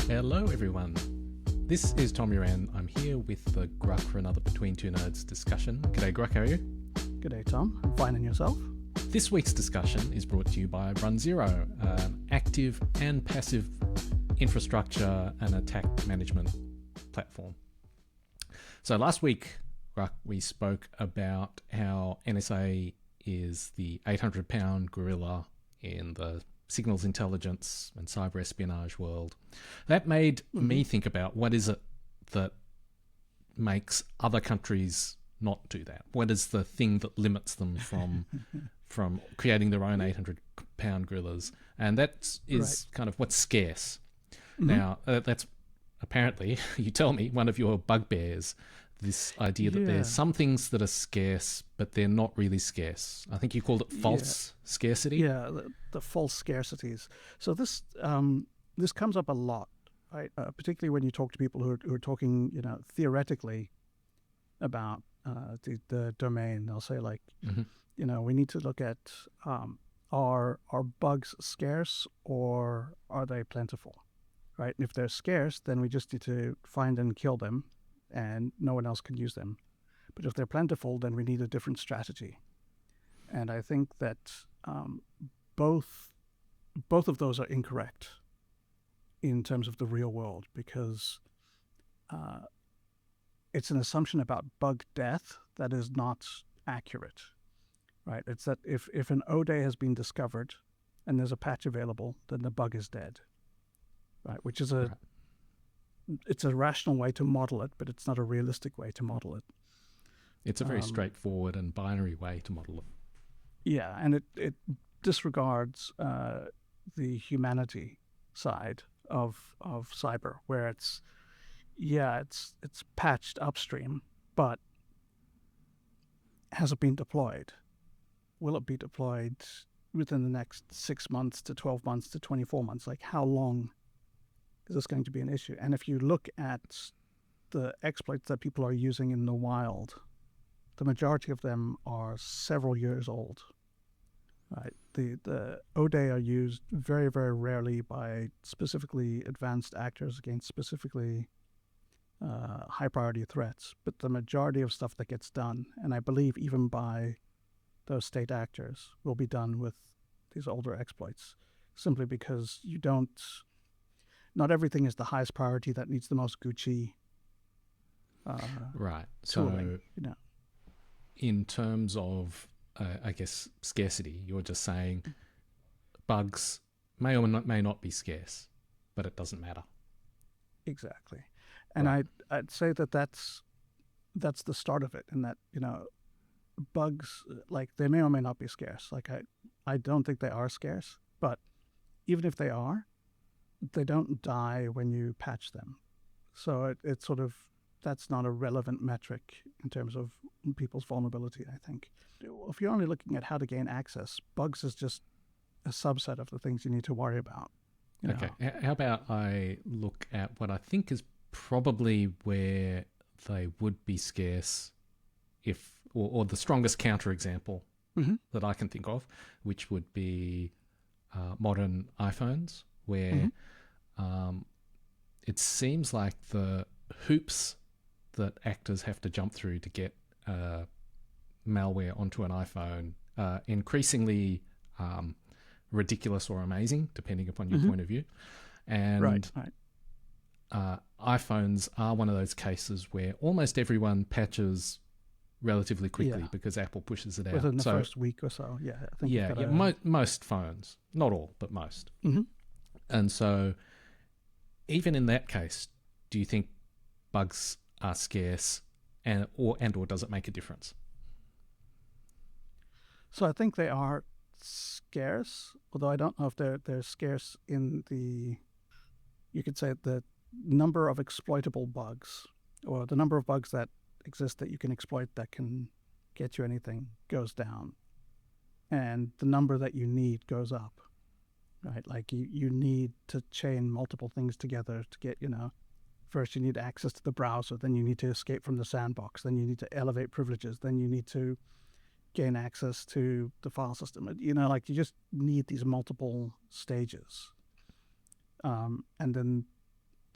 Hello everyone, this is Tom Uren. I'm here with the Grugq for another Between Two Nerds discussion. G'day Grugq, how are you? G'day Tom, I'm fine, and yourself? This week's discussion is brought to you by Run Zero, active and passive infrastructure and attack management platform. So last week, Grugq, we spoke about how NSA is the 800-pound gorilla in the signals intelligence and cyber espionage world. That made me think about what is it that makes other countries not do that? What is the thing that limits them from creating their own 800-pound gorillas? And that is kind of what's scarce. Now, that's apparently, you tell me, one of your bugbears, this idea that there's some things that are scarce, but they're not really scarce. I think you called it false scarcity. Yeah, the false scarcities. So this comes up a lot, right? Particularly when you talk to people who are talking, theoretically about the domain. They'll say like, we need to look at are bugs scarce or are they plentiful, right? And if they're scarce, then we just need to find and kill them, and no one else can use them. But if they're plentiful, then we need a different strategy. And I think that both of those are incorrect in terms of the real world, because it's an assumption about bug death that is not accurate, right? It's that if an O-day has been discovered and there's a patch available, then the bug is dead, right? Which is it's a rational way to model it, but it's not a realistic way to model it. It's a very straightforward and binary way to model it. Yeah, and it disregards the humanity side of cyber, where it's patched upstream, but has it been deployed? Will it be deployed within the next 6 months to 12 months to 24 months? Like, how long is this going to be an issue? And if you look at the exploits that people are using in the wild, the majority of them are several years old. Right. The O-day are used very, very rarely by specifically advanced actors against specifically high priority threats. But the majority of stuff that gets done, and I believe even by those state actors, will be done with these older exploits, simply because not everything is the highest priority that needs the most Gucci right. tooling, So in terms of I guess scarcity, you're just saying bugs may or may not be scarce, but it doesn't matter. Exactly. And right. I'd say that's the start of it, in that, bugs, like, they may or may not be scarce. Like, I don't think they are scarce, but even if they are, they don't die when you patch them. So it's sort of, that's not a relevant metric in terms of people's vulnerability, I think. If you're only looking at how to gain access, bugs is just a subset of the things you need to worry about. Okay. How about I look at what I think is probably where they would be scarce, or the strongest counterexample that I can think of, which would be modern iPhones, where it seems like the hoops that actors have to jump through to get malware onto an iPhone are increasingly ridiculous or amazing, depending upon your point of view. And iPhones are one of those cases where almost everyone patches relatively quickly because Apple pushes it out. Within the first week or so, I think most phones, not all, but most. And so even in that case, do you think bugs are scarce, and or does it make a difference? So I think they are scarce, although I don't know if they're scarce in you could say the number of exploitable bugs, or the number of bugs that exist that you can exploit that can get you anything, goes down, and the number that you need goes up, right? Like, you need to chain multiple things together to get, first you need access to the browser, then you need to escape from the sandbox, then you need to elevate privileges, then you need to gain access to the file system. You just need these multiple stages. And then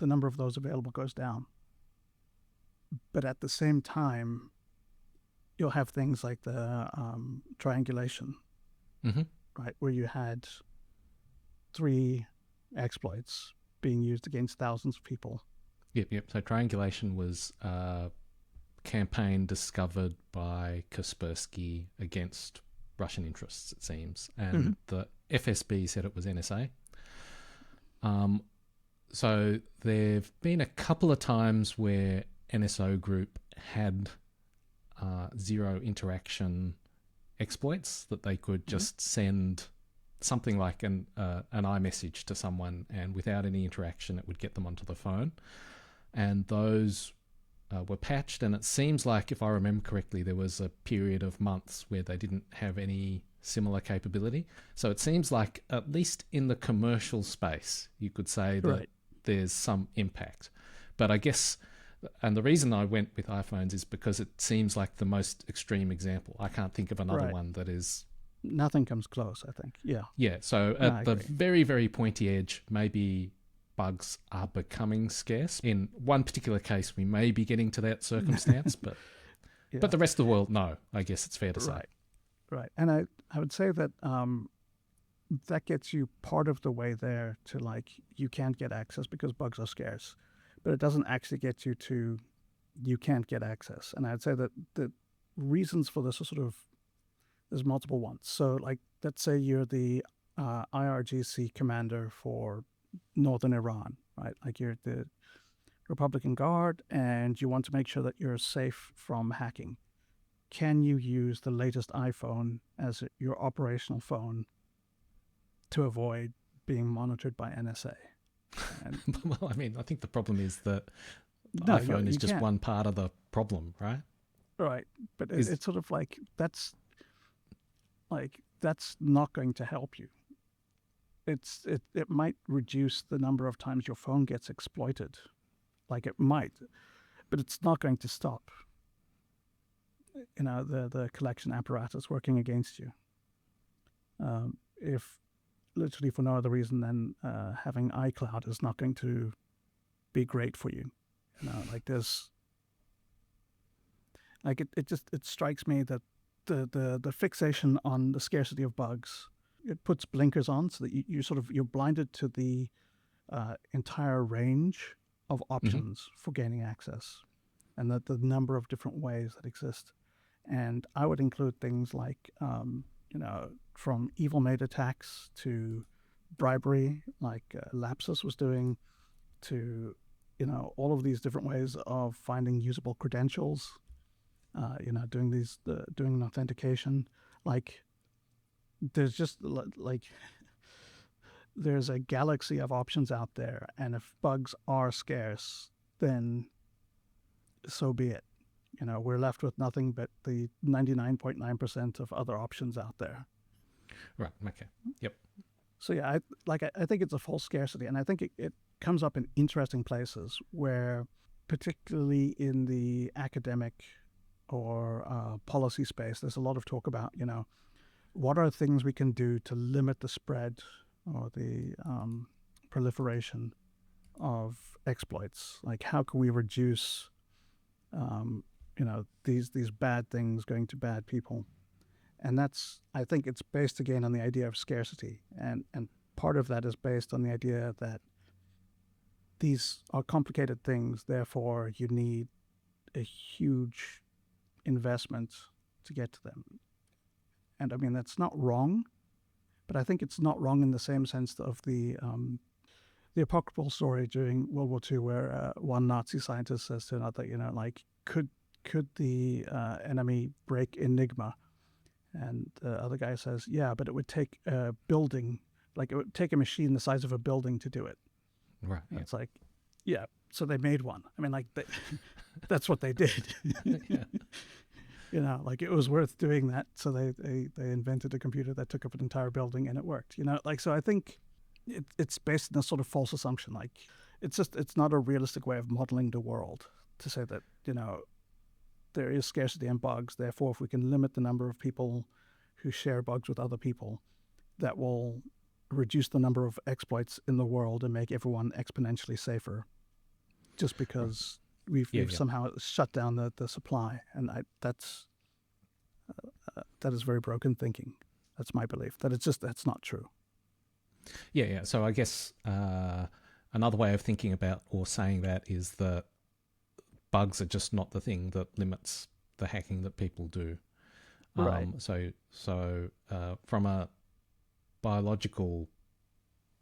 the number of those available goes down. But at the same time, you'll have things like the triangulation, Mm-hmm. right, where you had 3 exploits being used against thousands of people. Yep. So triangulation was a campaign discovered by Kaspersky against Russian interests, it seems, and the FSB said it was NSA. So there've been a couple of times where NSO Group had zero interaction exploits that they could just send something like an iMessage to someone, and without any interaction, it would get them onto the phone. And those were patched, and it seems like, if I remember correctly, there was a period of months where they didn't have any similar capability. So it seems like, at least in the commercial space, you could say that there's some impact. But I guess, and the reason I went with iPhones is because it seems like the most extreme example. I can't think of another one that is... Nothing comes close, I think. Yeah. So at the very, very pointy edge, maybe bugs are becoming scarce. In one particular case, we may be getting to that circumstance, but the rest of the world, no, I guess it's fair to say. Right. And I would say that that gets you part of the way there to, like, you can't get access because bugs are scarce, but it doesn't actually get you to you can't get access. And I'd say that the reasons for this are sort of, there's multiple ones. So, like, let's say you're the IRGC commander for northern Iran, right? Like, you're the Republican Guard and you want to make sure that you're safe from hacking. Can you use the latest iPhone as your operational phone to avoid being monitored by NSA? Well, I mean, I think the problem is that the iPhone is just one part of the problem, right? Right. But it's sort of like, that's not going to help you. It might reduce the number of times your phone gets exploited. Like, it might, but it's not going to stop, you know, the collection apparatus working against you. If literally for no other reason than having iCloud is not going to be great for you. You know, like, there's, like, it strikes me that the fixation on the scarcity of bugs, it puts blinkers on so that you're blinded to the entire range of options for gaining access, and that the number of different ways that exist. And I would include things like, you know, from evil-made attacks to bribery, like Lapsus was doing, to, you know, all of these different ways of finding usable credentials, you know, doing an authentication. Like, there's just, like, there's a galaxy of options out there, and if bugs are scarce, then so be it. You know, we're left with nothing but the 99.9% of other options out there. Right. Okay. Yep. So yeah, I think it's a false scarcity, and I think it comes up in interesting places where, particularly in the academic or policy space, there's a lot of talk about, you know, what are things we can do to limit the spread or the proliferation of exploits? Like, how can we reduce, you know, these bad things going to bad people? And that's, I think it's based again on the idea of scarcity, and part of that is based on the idea that these are complicated things, therefore you need a huge investment to get to them. And I mean, that's not wrong, but I think it's not wrong in the same sense of the apocryphal story during World War II, where one Nazi scientist says to another, you know, like, could the enemy break Enigma? And the other guy says, yeah, but it would take a building, like, it would take a machine the size of a building to do it. Right. Yeah. It's like, yeah, so they made one. I mean, like, that's what they did. Yeah. You know, like, it was worth doing that. So they invented a computer that took up an entire building, and it worked. You know, like, so I think it's based on a sort of false assumption. Like, it's not a realistic way of modeling the world to say that, you know, there is scarcity in bugs. Therefore, if we can limit the number of people who share bugs with other people, that will reduce the number of exploits in the world and make everyone exponentially safer. just because we've somehow shut down the supply, and that is very broken thinking. That's my belief. That's not true. Yeah. So I guess another way of thinking about or saying that is that bugs are just not the thing that limits the hacking that people do. Right. So from a biological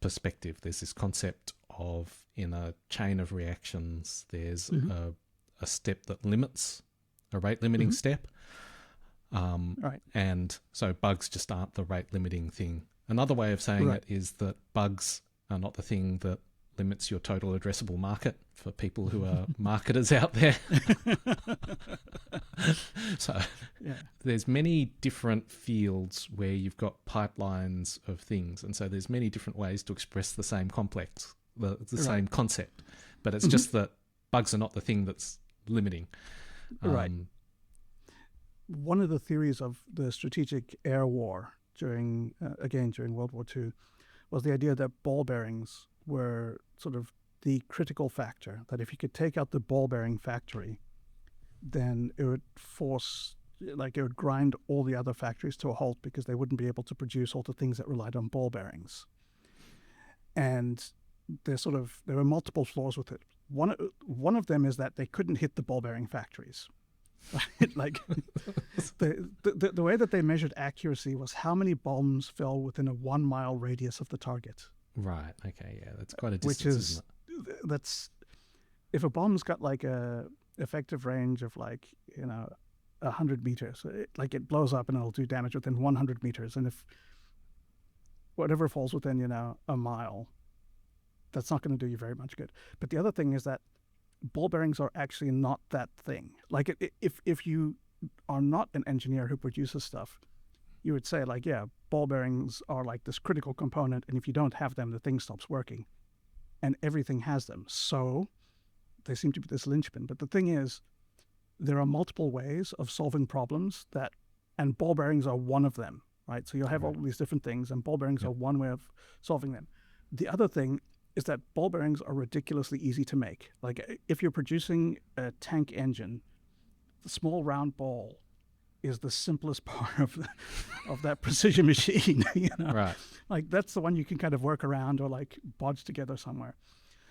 perspective, there's this concept of, in a chain of reactions, there's a step that limits, a rate limiting step. Right. And so bugs just aren't the rate limiting thing. Another way of saying it is that bugs are not the thing that limits your total addressable market, for people who are marketers out there. So there's many different fields where you've got pipelines of things, and so there's many different ways to express the same complex, the same concept, but it's just that bugs are not the thing that's limiting. Right. One of the theories of the strategic air war during World War II was the idea that ball bearings were sort of the critical factor, that if you could take out the ball bearing factory, then it would grind all the other factories to a halt, because they wouldn't be able to produce all the things that relied on ball bearings. And there were multiple flaws with it. One of them is that they couldn't hit the ball bearing factories. Like the way that they measured accuracy was how many bombs fell within a 1 mile radius of the target. Right. Okay. Yeah, that's quite a distance. Isn't it? That's, if a bomb's got like a effective range of 100 meters, it blows up and it'll do damage within 100 meters, and if whatever falls within a mile, that's not going to do you very much good. But the other thing is that ball bearings are actually not that thing. Like, if you are not an engineer who produces stuff, you would say ball bearings are like this critical component, and if you don't have them, the thing stops working. And everything has them, so they seem to be this linchpin. But the thing is, there are multiple ways of solving problems and ball bearings are one of them, right? So you'll have all these different things, and ball bearings are one way of solving them. The other thing is that ball bearings are ridiculously easy to make. Like, if you're producing a tank engine, the small round ball is the simplest part of that precision machine. Right. Like, that's the one you can kind of work around or bodge together somewhere.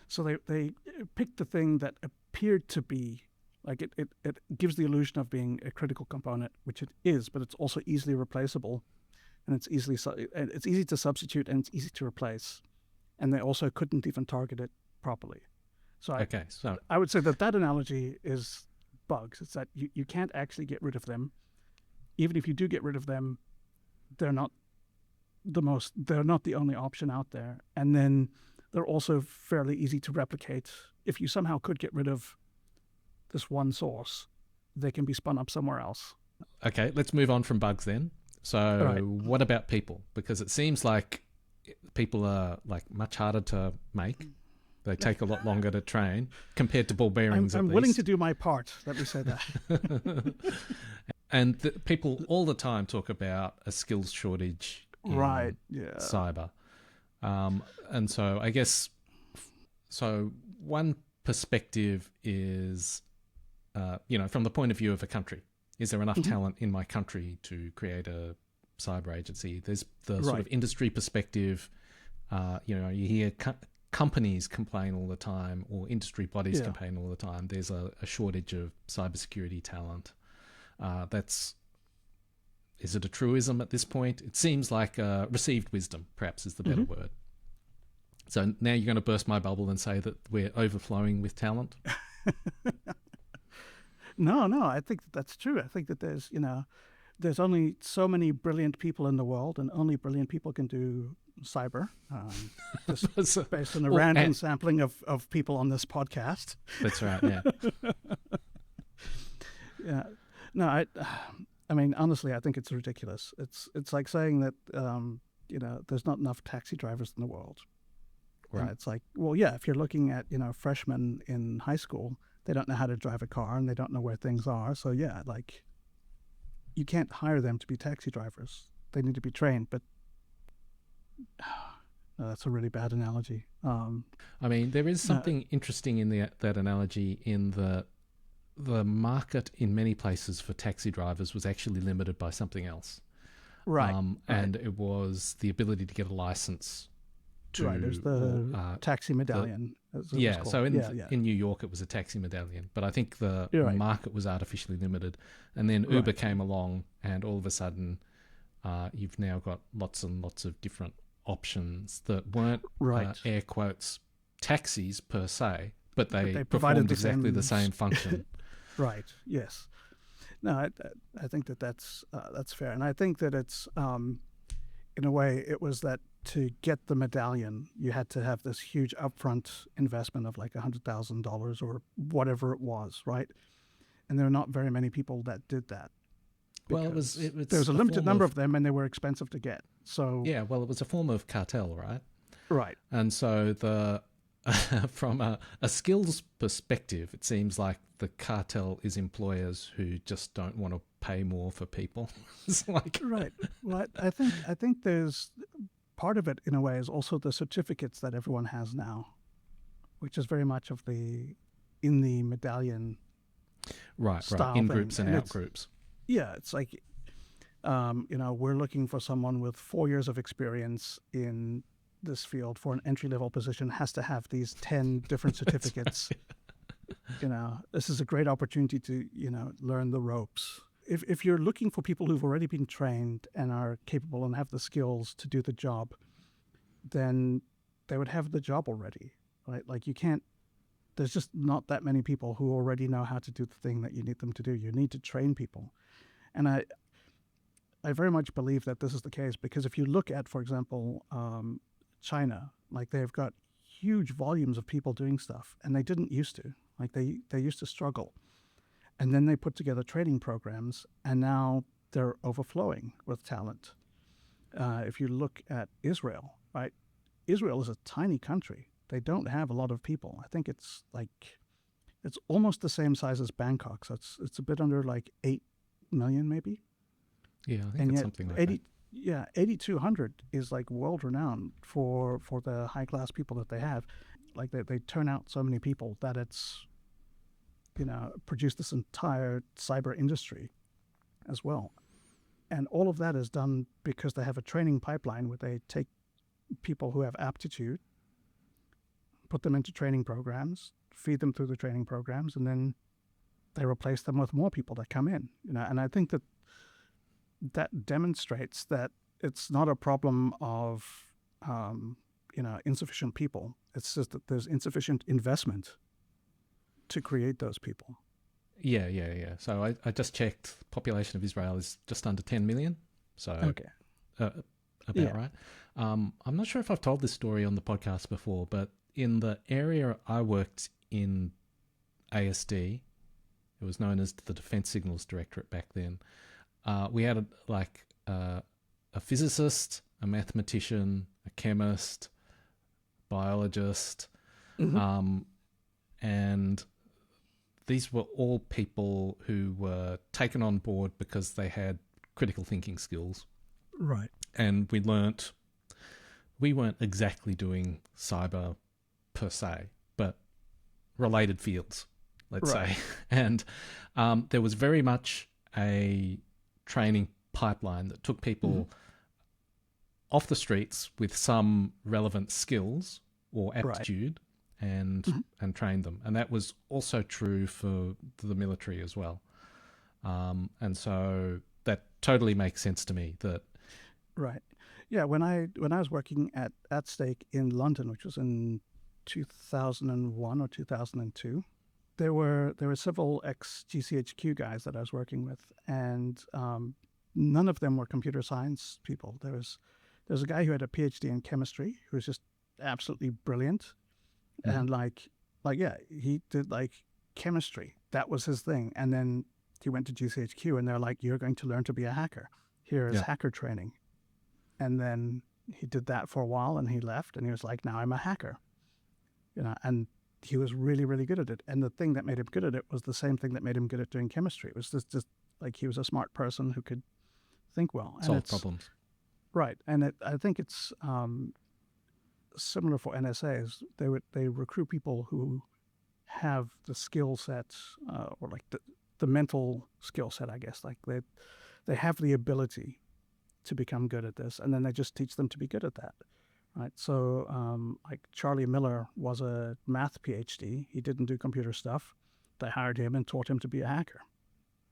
So they picked the thing that appeared to be it gives the illusion of being a critical component, which it is, but it's also easily replaceable, and it's easy to substitute, and it's easy to replace. And they also couldn't even target it properly. So I would say that analogy is bugs. It's that you can't actually get rid of them. Even if you do get rid of them, they're not the only option out there. And then they're also fairly easy to replicate. If you somehow could get rid of this one source, they can be spun up somewhere else. Okay, let's move on from bugs then. So what about people? Because it seems like people are much harder to make. They take a lot longer to train compared to ball bearings. I'm willing to do my part. Let me say that. And people all the time talk about a skills shortage in cyber. And so I guess, one perspective is, from the point of view of a country, is there enough talent in my country to create a cyber agency? There's the sort of industry perspective. You hear companies complain all the time, or industry bodies complain all the time. There's a shortage of cybersecurity talent. Is it a truism at this point? It seems like received wisdom, perhaps, is the better word. So now you're going to burst my bubble and say that we're overflowing with talent? No, I think that's true. I think that there's only so many brilliant people in the world, and only brilliant people can do cyber. Just based on a random sampling of people on this podcast. That's right, yeah. Yeah. No, I mean, honestly, I think it's ridiculous. It's like saying that, there's not enough taxi drivers in the world. Right. And it's like, well, yeah, if you're looking at, freshmen in high school, they don't know how to drive a car and they don't know where things are. So yeah, you can't hire them to be taxi drivers. They need to be trained. But That's a really bad analogy. I mean, there is No, something interesting in that analogy in the market in many places for taxi drivers was actually limited by something else. right, right, And it was the ability to get a license right. There's to, or the taxi the medallion, as it was yeah. So called. Yeah, yeah. in New York, it was a taxi medallion, but I think the You're right, market was artificially limited, and then Uber right, came along, and all of a sudden, you've now got lots and lots of different options that weren't right. air quotes taxis per se, but But they they provided performed the exactly the same. same function. Right. Yes. No, I think that that's fair, and I think that it's in a way it was that to get the medallion, you had to have this huge upfront investment of like $100,000 or whatever it was, right? And there are not very many people that did that Well, because there was it's a a limited form number of of them and they were expensive to get. So, yeah. Well, it was a form of cartel, right? right, And so the from a skills perspective, it seems like the cartel is employers who just don't want to pay more for people. It's like right. Well, I think there's part of it in a way is also the certificates that everyone has now, which is very much of the in the medallion right, style in thing, groups and and out it's groups. yeah, it's like we're looking for someone with 4 years of experience in this field for an entry level position has to have these 10 different That's certificates. right. This is a great opportunity to learn the ropes. If you're looking for people who've already been trained and are capable and have the skills to do the job, then they would have the job already, right? Like you can't. There's just not that many people who already know how to do the thing that you need them to do. You need to train people, and I very much believe that this is the case because if you look at, for example, China, like they've got huge volumes of people doing stuff, and they didn't used to. Like they used to struggle, and then they put together training programs, and now they're overflowing with talent. If you look at Israel, right? Israel is a tiny country. They don't have a lot of people. I think it's almost the same size as Bangkok, so it's a bit under like 8 million maybe, Yeah, I think and it's yet something like that. 8,200 is like world renowned for the high class people that they have. Like they turn out so many people that it's produced this entire cyber industry as well. And all of that is done because they have a training pipeline where they take people who have aptitude, put them into training programs, feed them through the training programs, and then they replace them with more people that come in. And I think that that demonstrates that it's not a problem of insufficient people. It's just that there's insufficient investment to create those people. Yeah. So I just checked. Population of Israel is just under 10 million. So Okay. uh, about Yeah. right. I'm not sure if I've told this story on the podcast before, but in the area I worked in ASD, it was known as the Defense Signals Directorate back then. We had a physicist, a mathematician, a chemist, biologist, Mm-hmm. and these were all people who were taken on board because they had critical thinking skills. Right. And we weren't exactly doing cyber per se, but related fields, let's Right. say. And there was very much a training pipeline that took Mm-hmm. people off the streets with some relevant skills or Right. aptitude and Mm-hmm. and trained them. And that was also true for the military as well. And so that totally makes sense to me that Right. Yeah. When I was working at Stake in London, which was in 2001 or 2002, there were several ex GCHQ guys that I was working with, and none of them were computer science people. There's a guy who had a PhD in chemistry who was just absolutely brilliant, mhm, and like yeah, he did like chemistry. That was his thing, and then he went to GCHQ, and they're like, "You're going to learn to be a hacker. Here is yeah, hacker training." And then he did that for a while, and he left, and he was like, "Now I'm a hacker," and he was really, really good at it. And the thing that made him good at it was the same thing that made him good at doing chemistry. It was just like he was a smart person who could think well. And solve it's problems. right. And I think it's similar for NSAs. They recruit people who have the skill set, or like the mental skill set, I guess. Like they have the ability to become good at this, and then they just teach them to be good at that. Right. So, like Charlie Miller was a math PhD. He didn't do computer stuff. They hired him and taught him to be a hacker.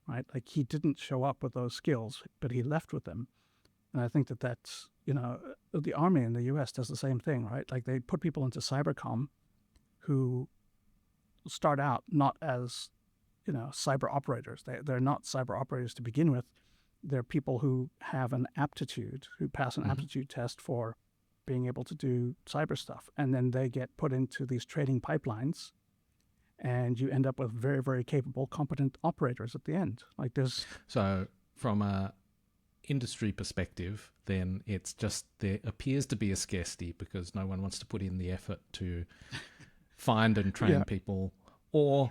Right. Like he didn't show up with those skills, but he left with them. And I think that that's, the army in the US does the same thing, right? Like they put people into cybercom who start out not as, cyber operators. They're not cyber operators to begin with. They're people who have an aptitude, who pass an aptitude test for being able to do cyber stuff. And then they get put into these training pipelines, and you end up with very, very capable, competent operators at the end. Like there's... So from a industry perspective, then it's just there appears to be a scarcity because no one wants to put in the effort to find and train people, or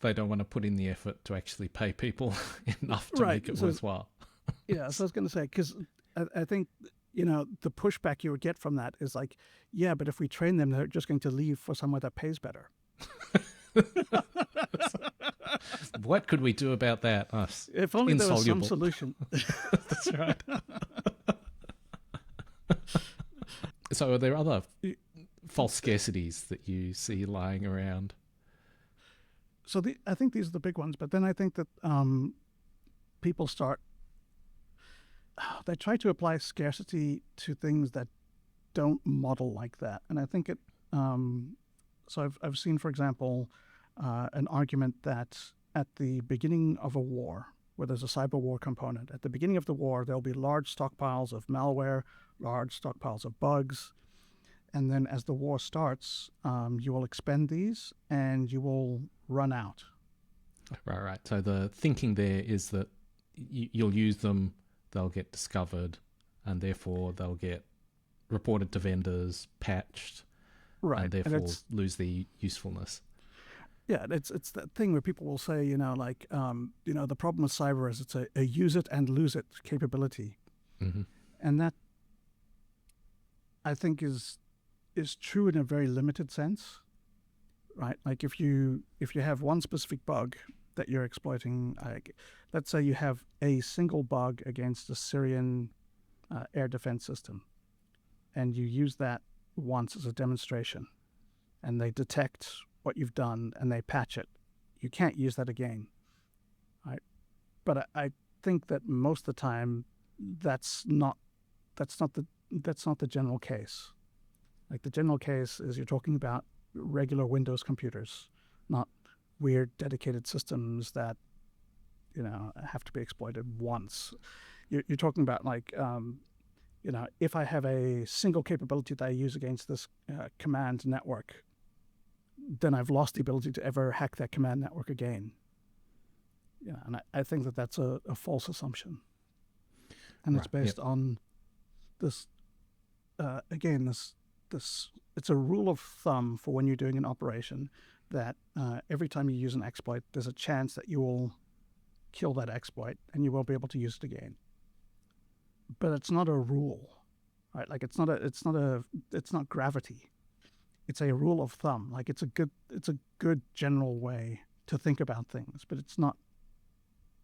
they don't want to put in the effort to actually pay people enough to make it worthwhile. Yeah, so I was going to say, because I think, the pushback you would get from that is like, yeah, but if we train them, they're just going to leave for somewhere that pays better. What could we do about that? Us. If only there was some solution. That's right. So are there other false scarcities that you see lying around? So I think these are the big ones, but then I think that people they try to apply scarcity to things that don't model like that. And I think so I've seen, for example, an argument that at the beginning of a war, where there's a cyber war component, at the beginning of the war, there'll be large stockpiles of malware, large stockpiles of bugs. And then as the war starts, you will expend these and you will run out. Right. So the thinking there is that you'll use them, they'll get discovered, and therefore they'll get reported to vendors, patched, and therefore lose their usefulness. Yeah, it's that thing where people will say, the problem with cyber is it's a use it and lose it capability. Mm-hmm. And that, I think, is true in a very limited sense, right? Like if you have one specific bug that you're exploiting, like let's say you have a single bug against a Syrian air defense system, and you use that once as a demonstration, and they detect what you've done and they patch it, you can't use that again, right? But I think that most of the time that's not the general case. Like the general case is you're talking about regular Windows computers, not weird dedicated systems that have to be exploited once. You're talking about like if I have a single capability that I use against this command network, then I've lost the ability to ever hack that command network again. And I think that that's a false assumption, and it's based on this. Again, this it's a rule of thumb for when you're doing an operation that every time you use an exploit, there's a chance that you will kill that exploit and you won't be able to use it again. But it's not a rule, right? Like it's not gravity. It's a rule of thumb. Like it's a good general way to think about things, but it's not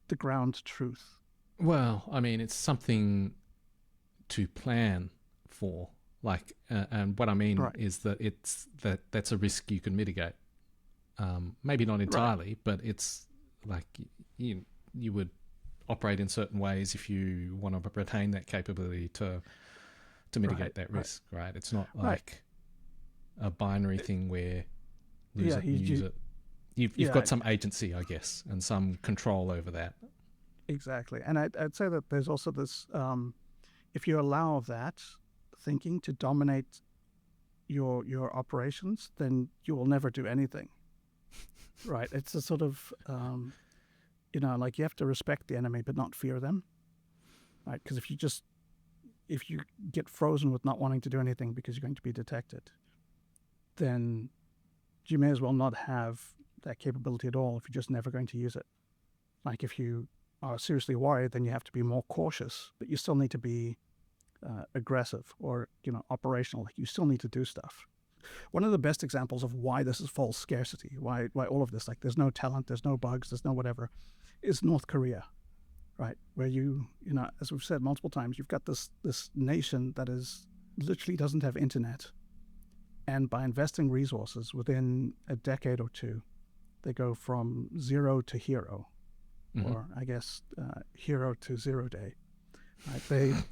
the ground truth. Well, I mean, it's something to plan for. Like, and what I mean is that that's a risk you can mitigate. Maybe not entirely, but it's like you would operate in certain ways if you want to retain that capability to mitigate that risk, right? It's not like a binary thing where use it. You've got some agency, I guess, and some control over that. Exactly, and I'd say that there's also this: if you allow that thinking to dominate your operations, then you will never do anything. Right? It's a sort of like you have to respect the enemy but not fear them. Right? Because if you get frozen with not wanting to do anything because you're going to be detected, then you may as well not have that capability at all if you're just never going to use it. Like if you are seriously worried, then you have to be more cautious, but you still need to be aggressive or operational. Like, you still need to do stuff. One of the best examples of why this is false scarcity, why all of this, like there's no talent, there's no bugs, there's no whatever, is North Korea, right? Where as we've said multiple times, you've got this nation that is literally doesn't have internet, and by investing resources within a decade or two, they go from zero to hero, or I guess hero to 0 day. Right?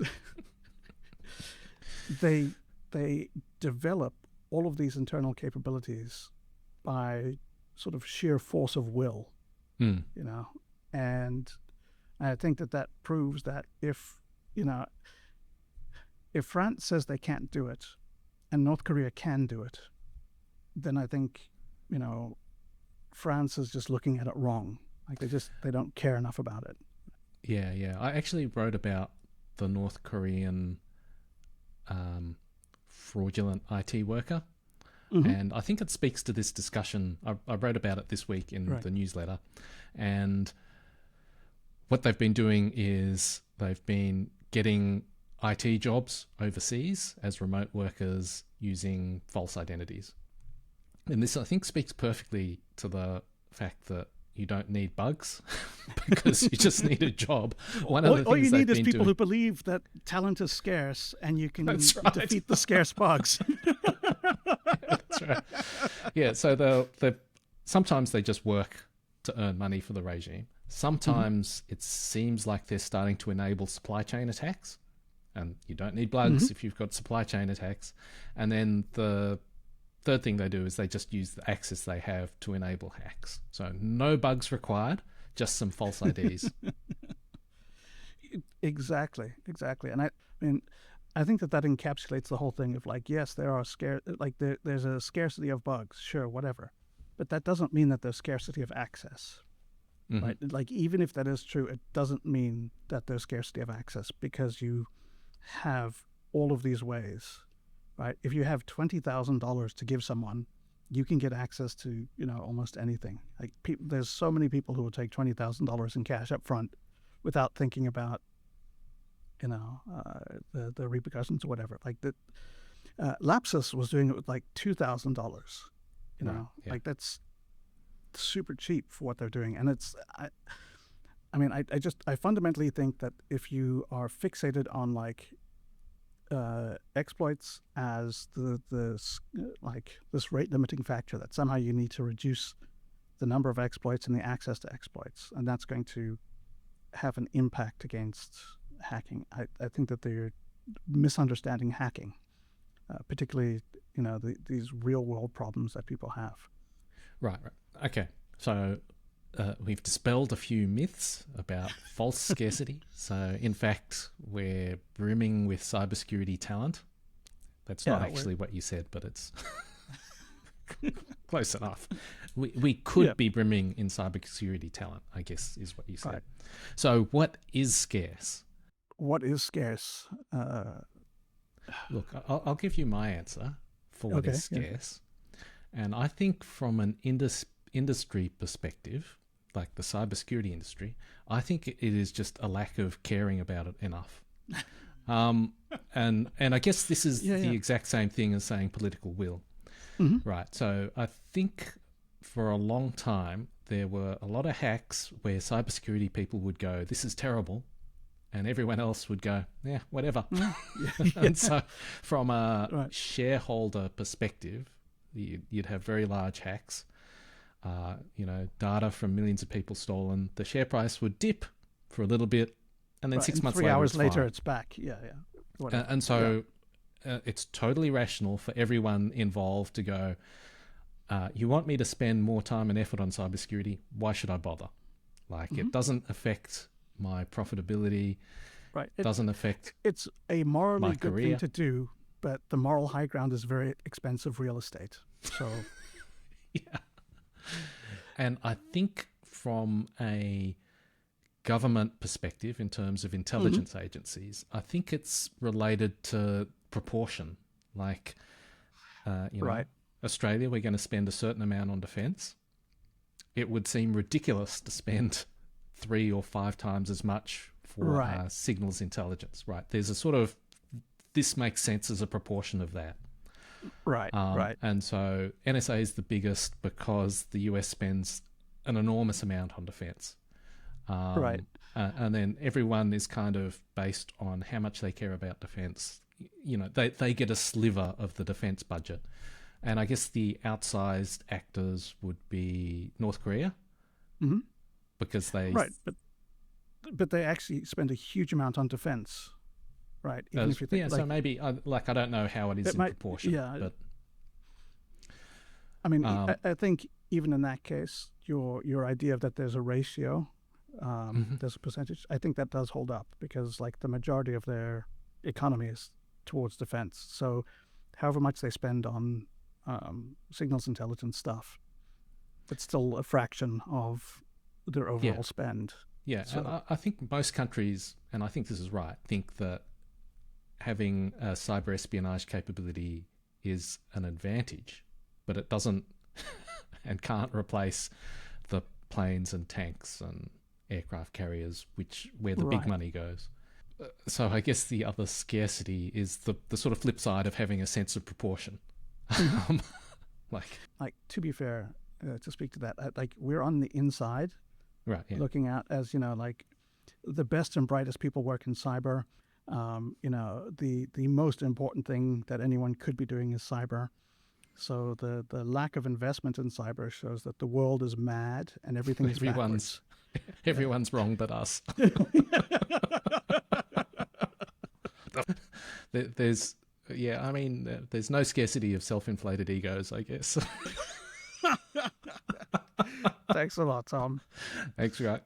They develop all of these internal capabilities by sort of sheer force of will, and I think that proves that if France says they can't do it and North Korea can do it, then I think France is just looking at it wrong. Like they don't care enough about it. Yeah. I actually wrote about the North Korean fraudulent IT worker, and I think it speaks to this discussion. I wrote about it this week in the newsletter, and what they've been doing is they've been getting IT jobs overseas as remote workers using false identities. And this, I think, speaks perfectly to the fact that you don't need bugs because you just need a job. All you need is people who believe that talent is scarce and you can defeat the scarce bugs. That's right. Yeah, so sometimes they just work to earn money for the regime. Sometimes it seems like they're starting to enable supply chain attacks, and you don't need bugs if you've got supply chain attacks. And then the third thing they do is they just use the access they have to enable hacks. So no bugs required, just some false IDs. Exactly. And I mean, I think that encapsulates the whole thing of like, yes, there are there's a scarcity of bugs, sure, whatever, but that doesn't mean that there's scarcity of access, right? Like, even if that is true, it doesn't mean that there's scarcity of access, because you have all of these ways, right? If you have $20,000 to give someone, you can get access to almost anything. Like, there's so many people who will take $20,000 in cash up front without thinking about the repercussions or whatever. Like that, Lapsus was doing it with like $2,000. Like that's super cheap for what they're doing. And it's, I fundamentally think that if you are fixated on like exploits as this rate limiting factor, that somehow you need to reduce the number of exploits and the access to exploits, and that's going to have an impact against hacking. I think that they're misunderstanding hacking, particularly these real world problems that people have. Right. Okay. So we've dispelled a few myths about false scarcity. So in fact, we're brimming with cybersecurity talent. That's not actually what you said, but it's close enough. We could be brimming in cybersecurity talent, I guess, is what you said. Right. So what is scarce? What is scarce? Look, I'll give you my answer for what is scarce. Yeah. And I think from an industry perspective, like the cybersecurity industry, I think it is just a lack of caring about it enough. And I guess this is the exact same thing as saying political will. Right. So I think for a long time, there were a lot of hacks where cybersecurity people would go, this is terrible. And everyone else would go, yeah, whatever. And so from a shareholder perspective, you'd have very large hacks, data from millions of people stolen. The share price would dip for a little bit, and then 6 months 3 later, hours later, it's back. Yeah. And so it's totally rational for everyone involved to go, you want me to spend more time and effort on cybersecurity? Why should I bother? Like, it doesn't affect my profitability. Right. Doesn't affect it's a morally good career. Thing to do, but the moral high ground is very expensive real estate. So yeah. And I think from a government perspective, in terms of intelligence agencies, I think it's related to proportion. Like, Australia, we're going to spend a certain amount on defence. It would seem ridiculous to spend 3 or 5 times as much for signals intelligence, right? There's a sort of this makes sense as a proportion of that. Right, right. And so NSA is the biggest because the US spends an enormous amount on defense. Right. And then everyone is kind of based on how much they care about defense. You know, they get a sliver of the defense budget. And I guess the outsized actors would be North Korea. Mm-hmm. Because they... Right, but they actually spend a huge amount on defense. Right. Even if you think, so maybe, I don't know how it is in proportion. Yeah. But, I mean, I think even in that case, your idea of that there's a ratio, there's a percentage, I think that does hold up because like the majority of their economy is towards defense. So however much they spend on signals intelligence stuff, it's still a fraction of their overall spend. Yeah, so, and I think most countries, and I think this is right, think that having a cyber espionage capability is an advantage, but it doesn't and can't replace the planes and tanks and aircraft carriers, where the big money goes. So I guess the other scarcity is the sort of flip side of having a sense of proportion. Like to be fair, to speak to that, like we're on the inside, right? Yeah. Looking out as like the best and brightest people work in cyber. The most important thing that anyone could be doing is cyber. So the lack of investment in cyber shows that the world is mad and everything is backwards. Everyone's wrong but us. There's no scarcity of self-inflated egos, I guess. Thanks a lot, Tom. Thanks, Grugq.